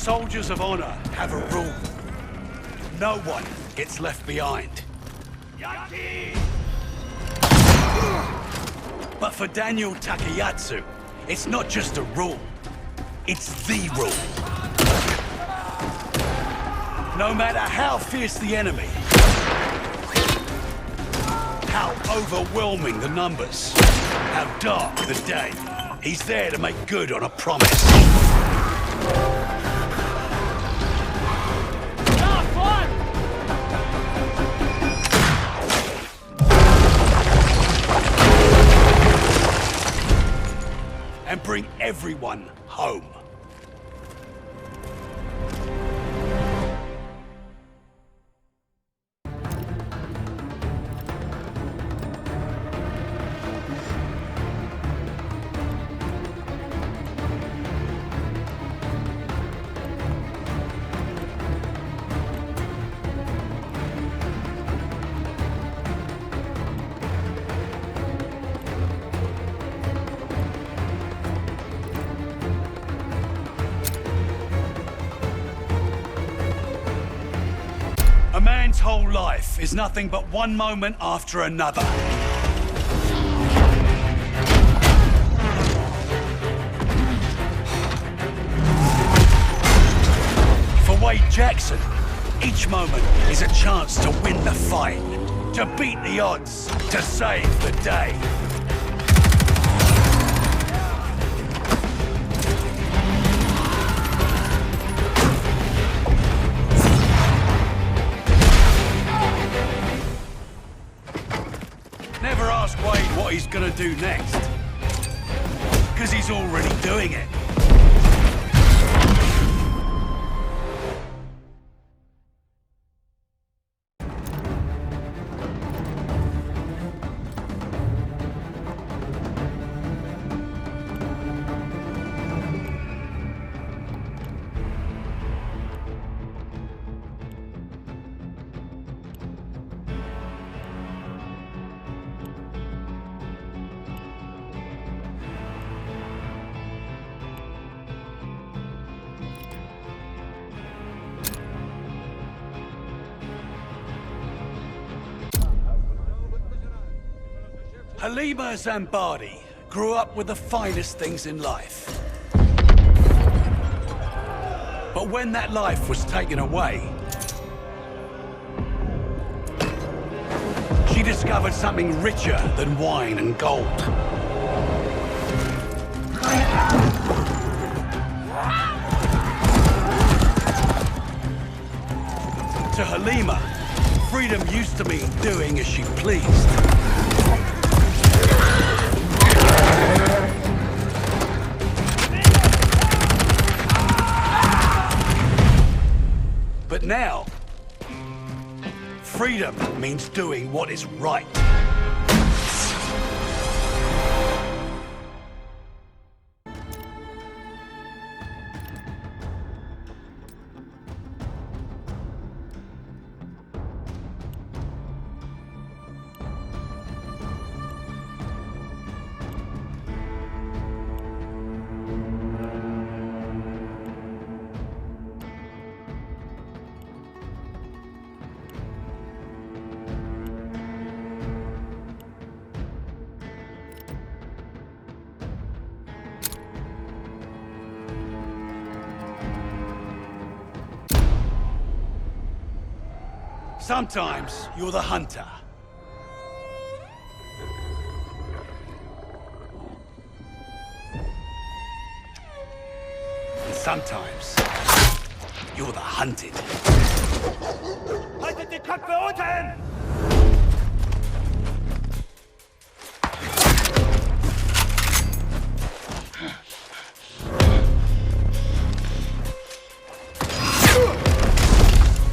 Soldiers of honor have a rule. No one gets left behind. But for Daniel Takayatsu, it's not just a rule. It's the rule. No matter how fierce the enemy, how overwhelming the numbers, how dark the day, he's there to make good on a promise. And bring everyone home. A man's whole life is nothing but one moment after another. For Wade Jackson, each moment is a chance to win the fight, to beat the odds, to save the day. Never ask Wade what he's gonna do next, because he's already doing it. Halima Zambadi grew up with the finest things in life. But when that life was taken away, she discovered something richer than wine and gold. To Halima, freedom used to mean doing as she pleased. But now, freedom means doing what is right. Sometimes you're the hunter. And sometimes you're the hunted. Haltet die Köpfe unten!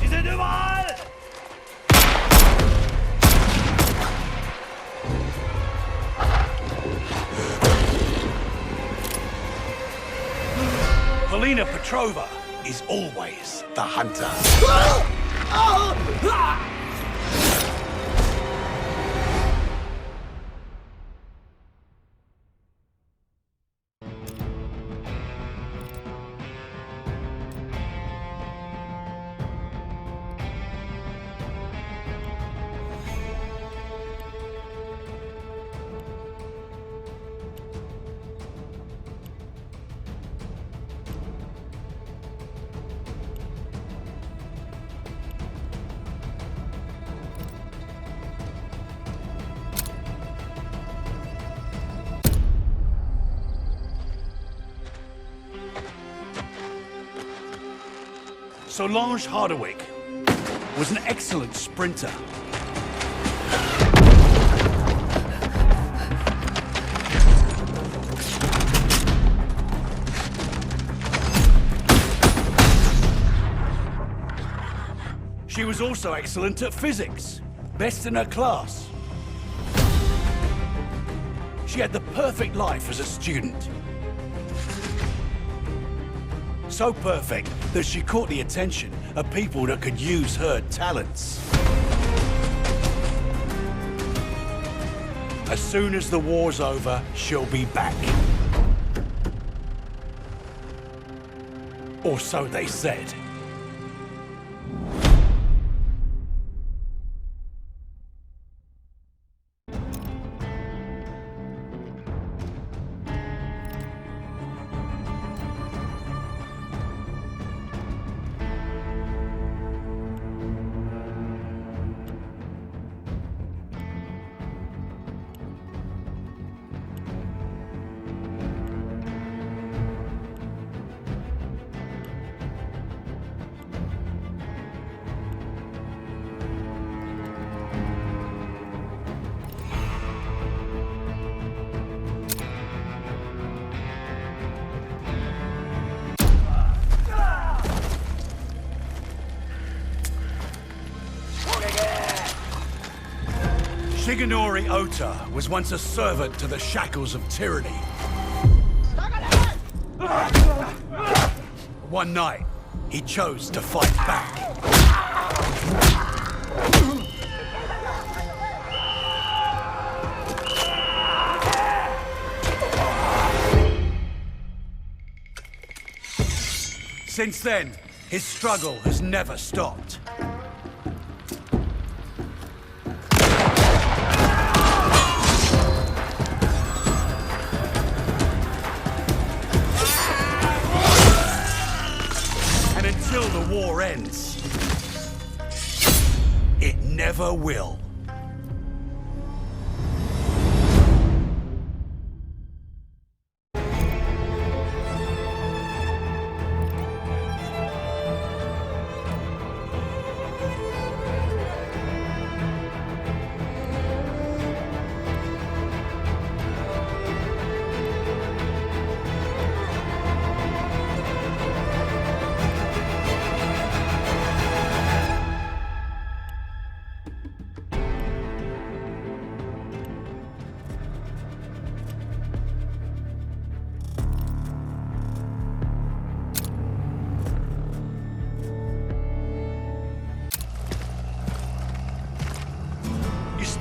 Sie sind überall! Polina Petrova is always the hunter. Solange Hardwick was an excellent sprinter. She was also excellent at physics, best in her class. She had the perfect life as a student. So perfect that she caught the attention of people that could use her talents. As soon as the war's over, she'll be back. Or so they said. Shigenori Ota was once a servant to the shackles of tyranny. One night, he chose to fight back. Since then, his struggle has never stopped. Until the war ends, it never will.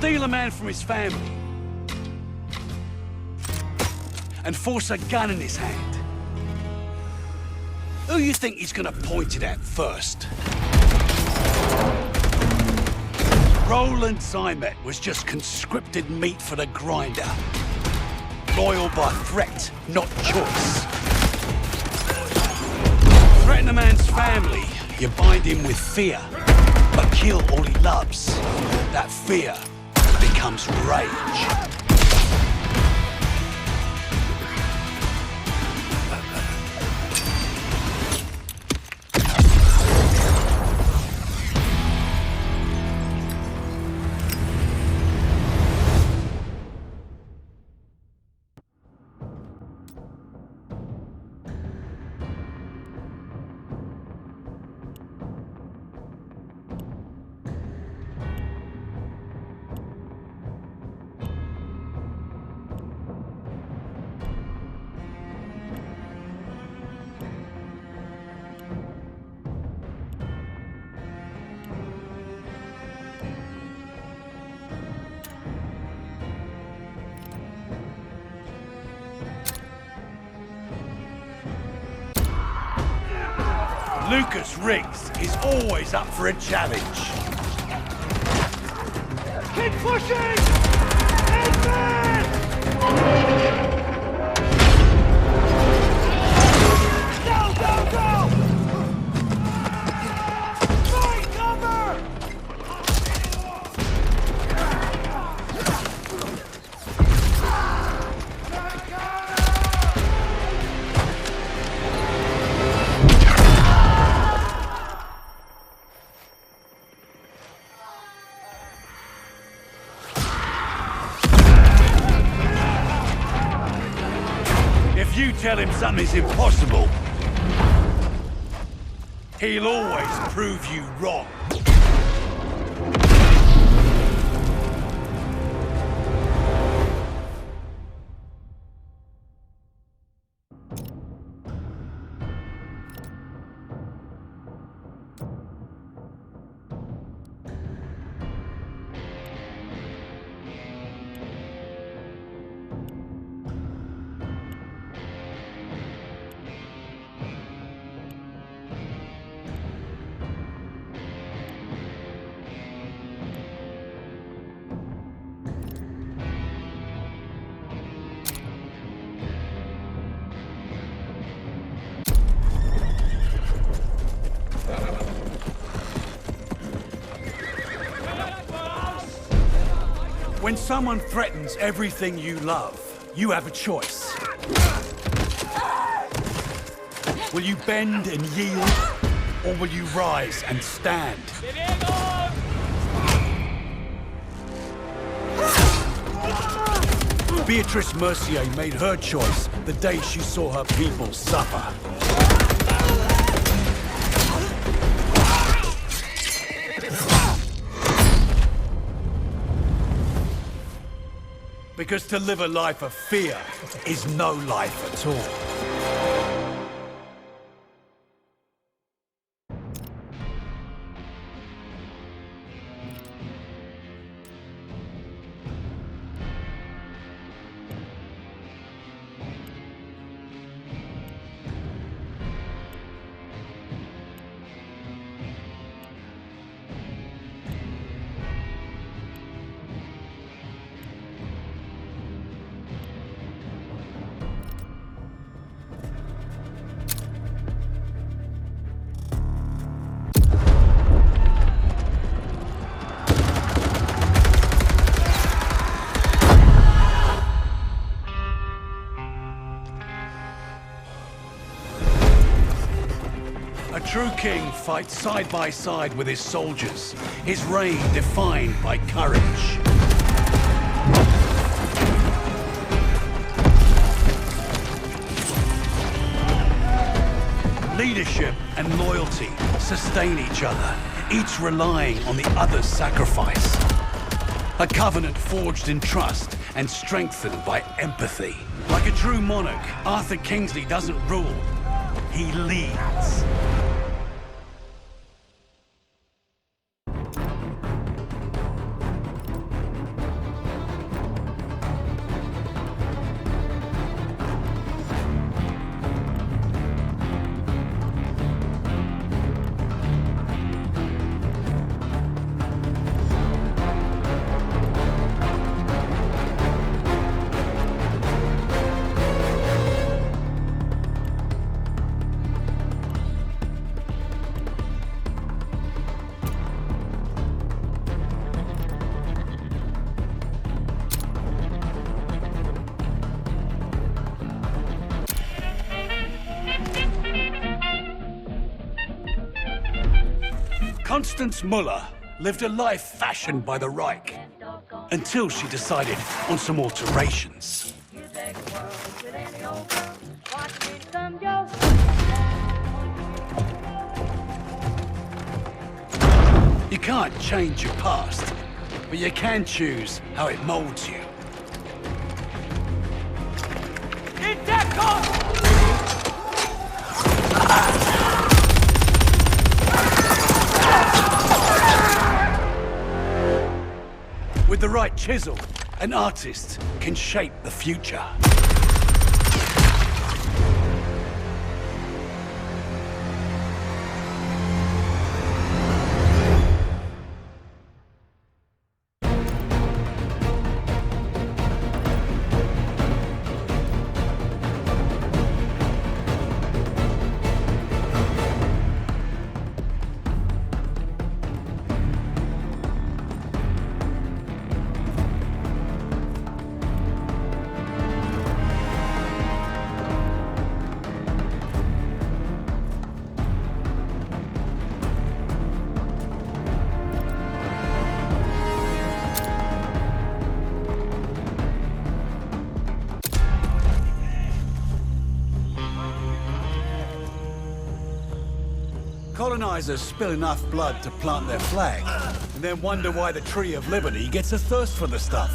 Steal a man from his family and force a gun in his hand. Who you think he's gonna point it at first? Roland Zymet was just conscripted meat for the grinder. Loyal by threat, not choice. Threaten a man's family, you bind him with fear. But kill all he loves. That fear becomes rage. Lucas Riggs is always up for a challenge. Keep pushing! Advance! Go, go, go! Fight, cover! you tell him something's impossible, he'll always prove you wrong. When someone threatens everything you love, you have a choice. Will you bend and yield, or will you rise and stand? Beatrice Mercier made her choice the day she saw her people suffer. Because to live a life of fear is no life at all. A true king fights side by side with his soldiers, his reign defined by courage. Leadership and loyalty sustain each other, each relying on the other's sacrifice. A covenant forged in trust and strengthened by empathy. Like a true monarch, Arthur Kingsley doesn't rule, he leads. Constance Muller lived a life fashioned by the Reich, until she decided on some alterations. You can't change your past, but you can choose how it molds you. With the right chisel, an artist can shape the future. colonizers spill enough blood to plant their flag, and then wonder why the Tree of Liberty gets a thirst for the stuff.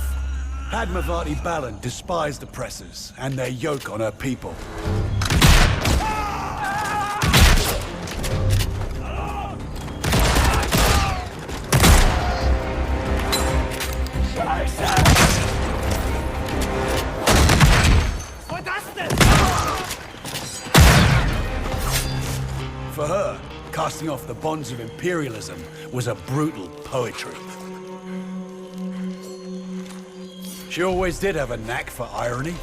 Padmavati Balan despised oppressors and their yoke on her people. For her, casting off the bonds of imperialism was a brutal poetry. She always did have a knack for irony.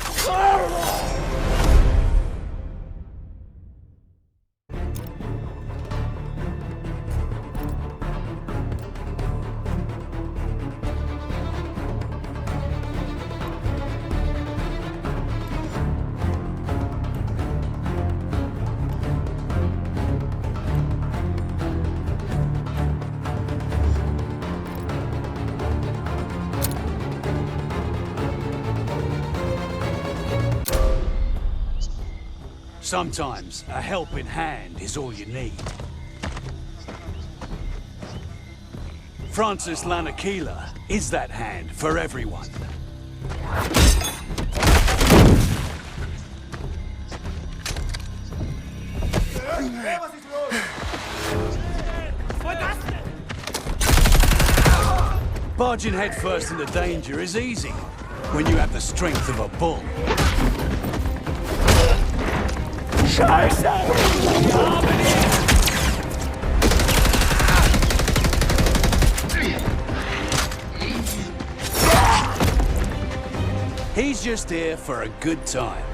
Sometimes a helping hand is all you need. Francis Lanakila is that hand for everyone. Barging headfirst into danger is easy when you have the strength of a bull. He's just here for a good time.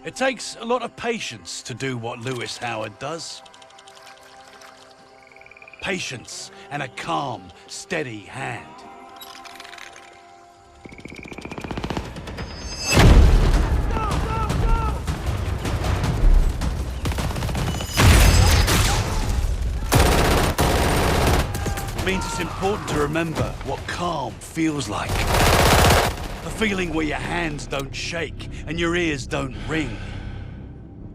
It takes a lot of patience to do what Lewis Howard does. Patience and a calm, steady hand. It means it's important to remember what calm feels like. A feeling where your hands don't shake and your ears don't ring.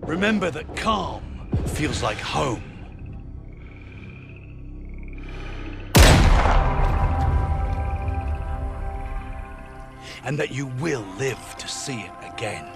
Remember that calm feels like home. And that you will live to see it again.